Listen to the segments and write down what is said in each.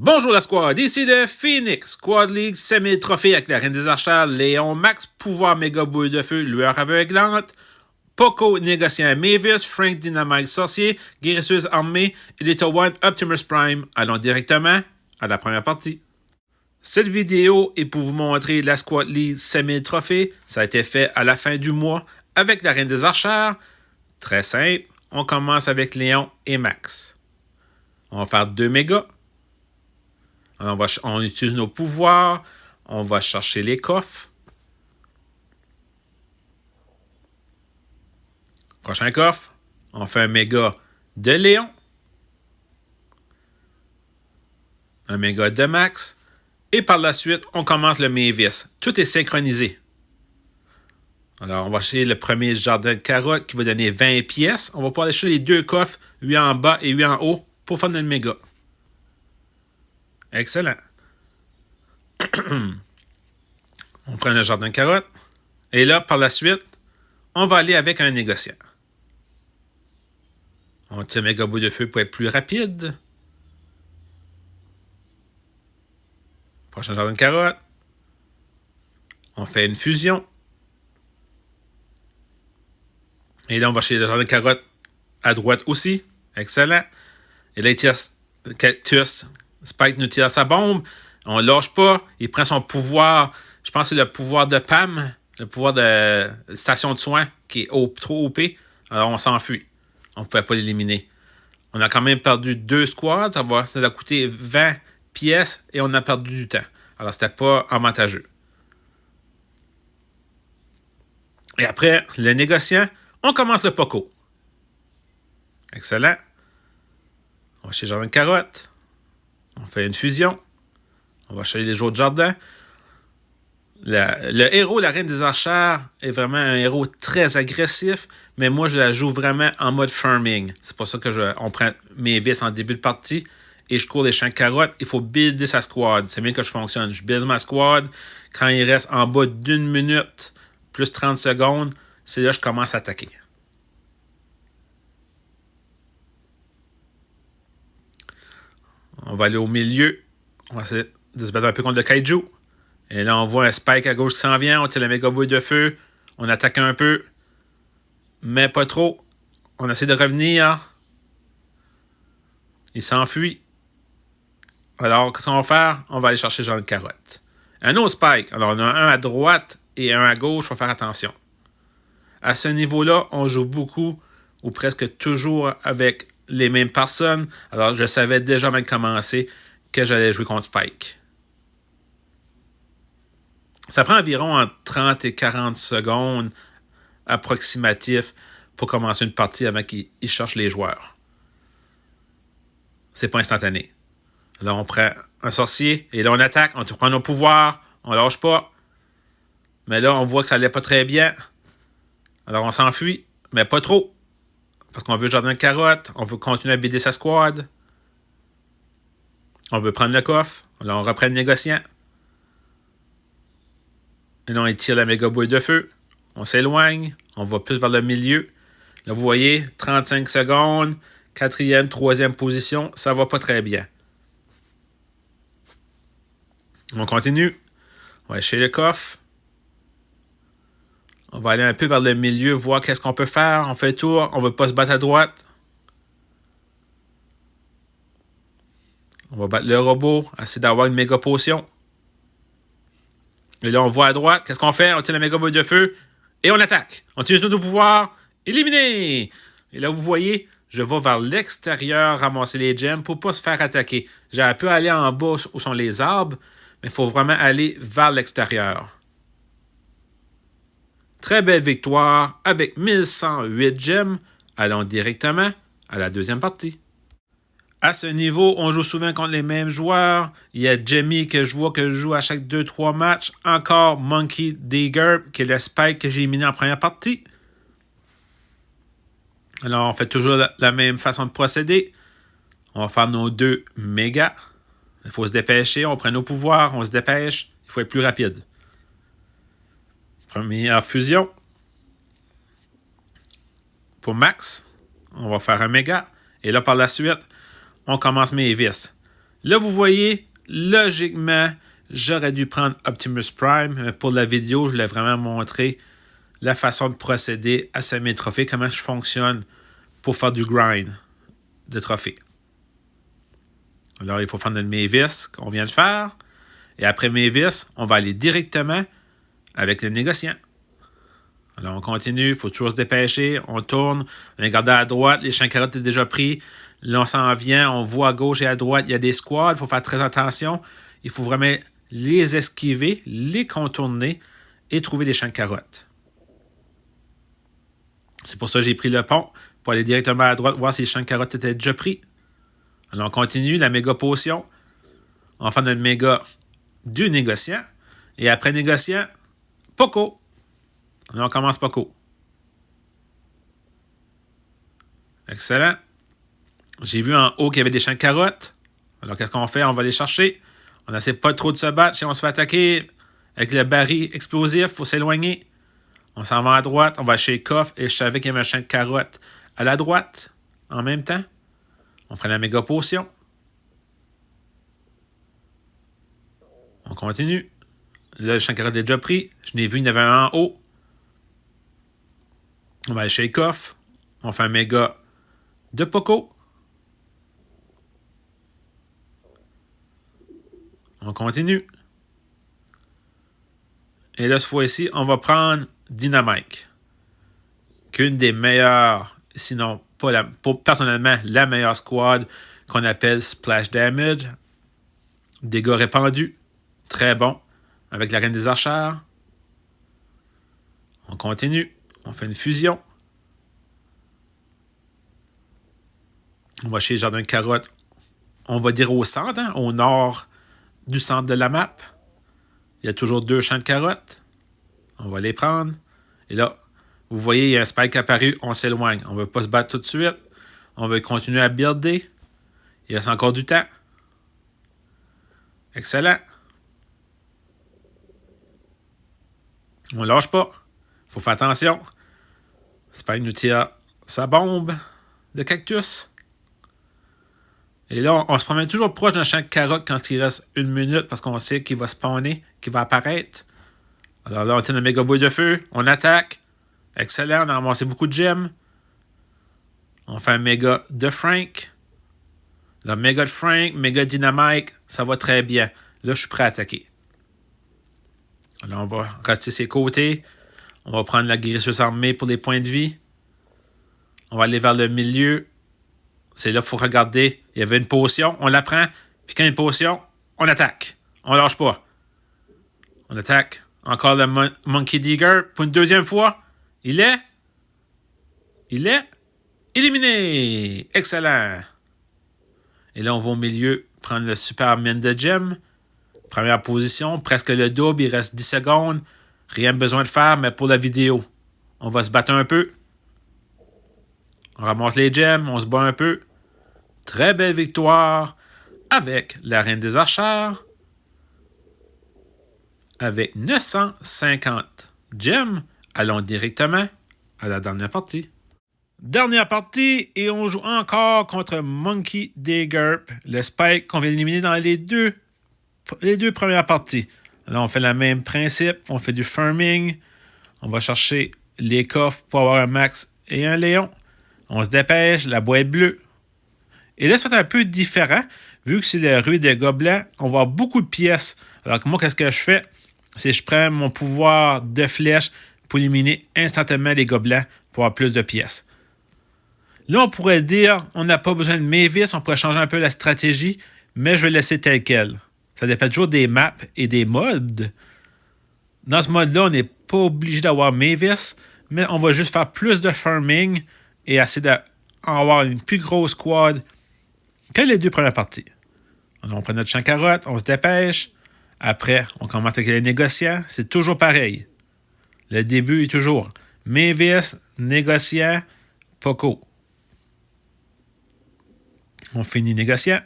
Bonjour la squad, ici de Phoenix, Squad League semi-trophée avec la Reine des Archers, Léon Max, Pouvoir Méga Boule de Feu, Lueur Aveuglante, Poco Négociant Mavis, Frank Dynamite Sorcier, Guérisseuse Armée et Little One Optimus Prime. Allons directement à la première partie. Cette vidéo est pour vous montrer la Squad League semi-trophée. Ça a été fait à la fin du mois avec la Reine des Archers. Très simple, on commence avec Léon et Max. On va faire 2 mégas. On utilise nos pouvoirs. On va chercher les coffres. Prochain coffre. On fait un méga de Léon. Un méga de Max. Et par la suite, on commence le Mavis. Tout est synchronisé. Alors, on va chercher le premier jardin de carottes qui va donner 20 pièces. On va pouvoir aller chercher les 2 coffres, 8 en bas et 8 en haut, pour faire notre méga. Excellent. On prend le jardin de carottes. Et là, par la suite, on va aller avec un négociant. On tire méga bout de feu pour être plus rapide. Prochain jardin de carottes. On fait une fusion. Et là, on va chercher le jardin de carottes à droite aussi. Excellent. Et là, il tire Cactus. Spike nous tire sa bombe. On ne lâche pas. Il prend son pouvoir. Je pense que c'est le pouvoir de Pam. Le pouvoir de station de soins qui est trop OP. Alors, on s'enfuit. On ne pouvait pas l'éliminer. On a quand même perdu 2 squads. Ça a coûté 20 pièces et on a perdu du temps. Alors, c'était pas avantageux. Et après, le négociant, on commence le Poco. Excellent. On va chez Jardin de carottes. On fait une fusion. On va chercher les jours de jardin. Le héros, la Reine des Archers, est vraiment un héros très agressif, mais moi, je la joue vraiment en mode farming. C'est pour ça que on prend mes vis en début de partie et je cours les champs de carottes. Il faut builder sa squad. C'est bien que je fonctionne. Je build ma squad. Quand il reste en bas d'1 minute, plus 30 secondes, c'est là que je commence à attaquer. On va aller au milieu. On va essayer de se battre un peu contre le kaiju. Et là, on voit un Spike à gauche qui s'en vient. On tire la méga boule de feu. On attaque un peu. Mais pas trop. On essaie de revenir. Il s'enfuit. Alors, qu'est-ce qu'on va faire? On va aller chercher Jean de carotte. Un autre Spike. Alors, on a un à droite et un à gauche. Il faut faire attention. À ce niveau-là, on joue beaucoup ou presque toujours avec les mêmes personnes. Alors, je savais déjà avant de commencer que j'allais jouer contre Spike. Ça prend environ entre 30 et 40 secondes approximatif pour commencer une partie avant qu'il cherche les joueurs. C'est pas instantané. Alors, on prend un sorcier et là, on attaque. On prend nos pouvoirs. On lâche pas. Mais là, on voit que ça allait pas très bien. Alors, on s'enfuit, mais pas trop. Parce qu'on veut le jardin de carottes. On veut continuer à bider sa squad. On veut prendre le coffre. Alors, on reprend le négociant. Et là, on tire la méga boule de feu. On s'éloigne. On va plus vers le milieu. Là, vous voyez, 35 secondes. 4e, 3e position. Ça va pas très bien. On continue. On va aller chez le coffre. On va aller un peu vers le milieu, voir qu'est-ce qu'on peut faire. On fait le tour. On ne veut pas se battre à droite. On va battre le robot. Essayer d'avoir une méga potion. Et là, on voit à droite. Qu'est-ce qu'on fait? On tire la méga boule de feu. Et on attaque. On utilise notre pouvoir. Éliminé! Et là, vous voyez, je vais vers l'extérieur ramasser les gemmes pour ne pas se faire attaquer. J'aurais pu aller en bas où sont les arbres, mais il faut vraiment aller vers l'extérieur. Très belle victoire avec 1108 gemmes. Allons directement à la deuxième partie. À ce niveau, on joue souvent contre les mêmes joueurs. Il y a Jimmy que je vois que je joue à chaque 2-3 matchs. Encore Monkey Digger, qui est le Spike que j'ai éliminé en première partie. Alors, on fait toujours la même façon de procéder. On va faire nos 2 mégas. Il faut se dépêcher. On prend nos pouvoirs, on se dépêche. Il faut être plus rapide. Première fusion. Pour Max, on va faire un méga. Et là, par la suite, on commence mes vis. Là, vous voyez, logiquement, j'aurais dû prendre Optimus Prime. Mais pour la vidéo, je voulais vraiment montrer la façon de procéder à semer trophées, comment je fonctionne pour faire du grind de trophées. Alors, il faut faire notre Mavis qu'on vient de faire. Et après Mavis, on va aller directement avec le négociant. Alors, on continue, il faut toujours se dépêcher, on tourne, on regarde à droite, les champs de carottes sont déjà pris. Là, on s'en vient, on voit à gauche et à droite, il y a des squads, il faut faire très attention. Il faut vraiment les esquiver, les contourner et trouver des champs de carottes. C'est pour ça que j'ai pris le pont, pour aller directement à droite, voir si les champs de carottes étaient déjà pris. Alors, on continue, la méga potion. On va faire notre méga du négociant. Et après négociant, Poco. Alors, on commence Poco. Excellent. J'ai vu en haut qu'il y avait des champs de carottes. Alors, qu'est-ce qu'on fait? On va les chercher. On n'essaie pas trop de se battre. Si on se fait attaquer avec le baril explosif, il faut s'éloigner. On s'en va à droite. On va chez le coffre. Et je savais qu'il y avait un champ de carottes à la droite en même temps. On prend la méga potion. On continue. Là, le champ de carottes est déjà pris. Je n'ai vu, il y en avait un en haut. On va aller chez le coffre. On fait un méga de Poco. On continue. Et là, cette fois-ci, on va prendre Dynamite. Qu'une des meilleures, sinon pas personnellement, la meilleure squad qu'on appelle Splash Damage. Dégâts répandus. Très bon. Avec la Reine des Archères. On continue. On fait une fusion. On va chez les Jardins de Carottes. On va dire au centre, hein, au nord du centre de la map. Il y a toujours 2 champs de carottes. On va les prendre. Et là, vous voyez, il y a un spike apparu. On s'éloigne. On ne veut pas se battre tout de suite. On veut continuer à builder. Il reste encore du temps. Excellent. On lâche pas. Faut faire attention. Spike nous tire sa bombe de cactus. Et là, on se promène toujours proche d'un champ de carottes quand il reste 1 minute parce qu'on sait qu'il va spawner, qu'il va apparaître. Alors là, on tient un méga boule de feu. On attaque. Excellent. On a ramassé beaucoup de gemmes. On fait un méga de Frank. Le méga de Frank, méga dynamite. Ça va très bien. Là, je suis prêt à attaquer. Alors, on va rester ses côtés. On va prendre la guérisseuse armée pour les points de vie. On va aller vers le milieu. C'est là qu'il faut regarder. Il y avait une potion, on la prend. Puis quand il y a une potion, on attaque. On lâche pas. On attaque. Encore le Monkey Digger pour une deuxième fois. Il est éliminé. Excellent. Et là, on va au milieu prendre le super mine de gem. Première position, presque le double. Il reste 10 secondes. Rien besoin de faire, mais pour la vidéo, on va se battre un peu. On ramasse les gemmes, on se bat un peu. Très belle victoire avec la Reine des Archères. Avec 950 gemmes, allons directement à la dernière partie. Dernière partie, et on joue encore contre Monkey Digger, le Spike qu'on vient d'éliminer dans les deux premières parties. Là, on fait le même principe, on fait du farming. On va chercher les coffres pour avoir un max et un Léon. On se dépêche, la boîte bleue. Et là, c'est un peu différent. Vu que c'est la rue des gobelins, on va avoir beaucoup de pièces. Alors que moi, qu'est-ce que je fais? C'est que je prends mon pouvoir de flèche pour éliminer instantanément les gobelins pour avoir plus de pièces. Là, on pourrait dire, on n'a pas besoin de Mavis, on pourrait changer un peu la stratégie, mais je vais laisser tel quel. Ça dépend toujours des maps et des modes. Dans ce mode-là, on n'est pas obligé d'avoir Mavis, mais on va juste faire plus de farming et essayer d'avoir une plus grosse squad que les 2 premières parties. Alors, on prend notre champ de carottes, on se dépêche. Après, on commence avec les négociants. C'est toujours pareil. Le début est toujours Mavis, négociant, Poco. On finit négociant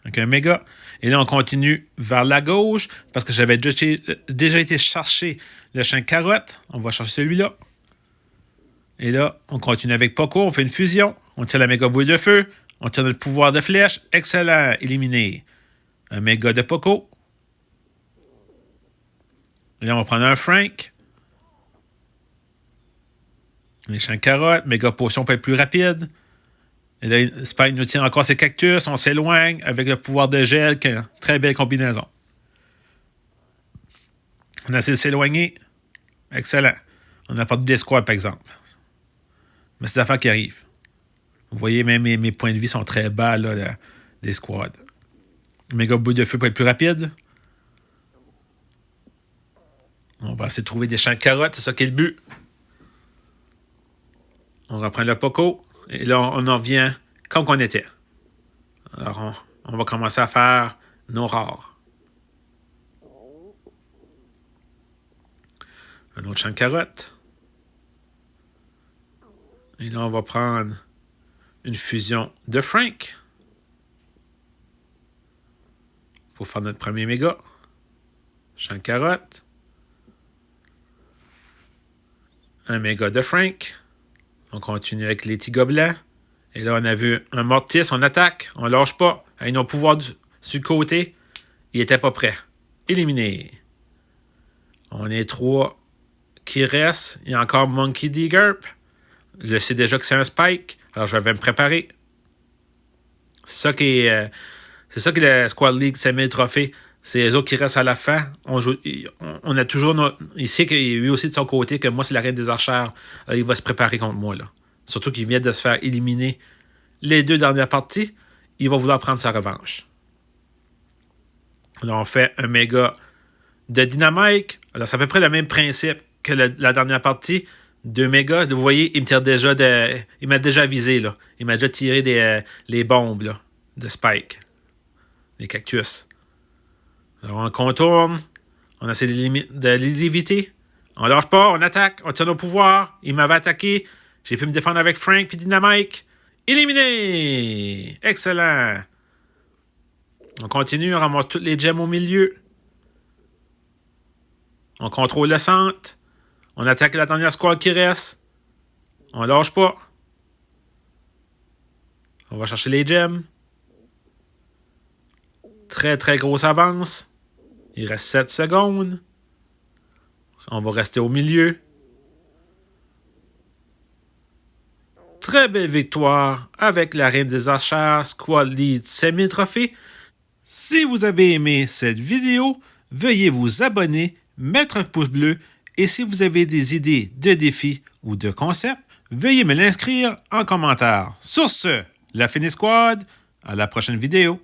avec un méga. Et là, on continue vers la gauche parce que j'avais déjà été chercher le champ de carottes. On va chercher celui-là. Et là, on continue avec Poco. On fait une fusion. On tire la méga boule de feu. On tire notre pouvoir de flèche. Excellent. Éliminé. Un méga de Poco. Et là, on va prendre un Frank. Les champs de carottes. Méga potion pour être plus rapide. Et là, Spike nous tient encore ses cactus. On s'éloigne avec le pouvoir de gel. Très belle combinaison. On a essayé de s'éloigner. Excellent. On a perdu des squads, par exemple. Mais c'est des affaires qui arrivent. Vous voyez, même mes points de vie sont très bas là, des squads. Méga boule de feu pour être plus rapide. On va essayer de trouver des champs de carottes. C'est ça qui est le but. On reprend le Poco. Et là, on en revient comme qu'on était. Alors, on va commencer à faire nos rares. Un autre champ de carottes. Et là, on va prendre une fusion de Frank pour faire notre premier méga. Champ de carottes. Un méga de Frank. On continue avec les petits gobelins. Et là, on a vu un Mortis, on attaque, on lâche pas. Avec nos pouvoirs sur le côté, il était pas prêt. Éliminé. On est 3 qui restent. Il y a encore Monkey D. Gurp. Je sais déjà que c'est un Spike, alors je vais me préparer. C'est ça qui est le Squad League 5000 trophées. C'est les autres qui restent à la fin. On a toujours il sait qu'il lui aussi de son côté que moi c'est la reine des archères. Alors, il va se préparer contre moi là. Surtout qu'il vient de se faire éliminer les 2 dernières parties. Il va vouloir prendre sa revanche. Là, on fait un méga de Dynamite. Alors, c'est à peu près le même principe que la dernière partie. 2 mégas. Vous voyez, il m'a déjà visé, là. Il m'a déjà tiré les bombes, là, de Spike. Les cactus. Alors, on contourne. On essaie de l'éviter. On lâche pas, on attaque, on tient nos pouvoirs. Il m'avait attaqué. J'ai pu me défendre avec Frank puis Dynamite. Éliminé! Excellent! On continue, on ramasse toutes les gemmes au milieu. On contrôle le centre. On attaque la dernière squad qui reste. On lâche pas. On va chercher les gemmes. Très, très grosse avance. Il reste 7 secondes. On va rester au milieu. Très belle victoire avec la Reine des Archères Squad Lead 5000 trophées. Si vous avez aimé cette vidéo, veuillez vous abonner, mettre un pouce bleu et si vous avez des idées de défis ou de concepts, veuillez me l'inscrire en commentaire. Sur ce, la Phoenix Squad, à la prochaine vidéo.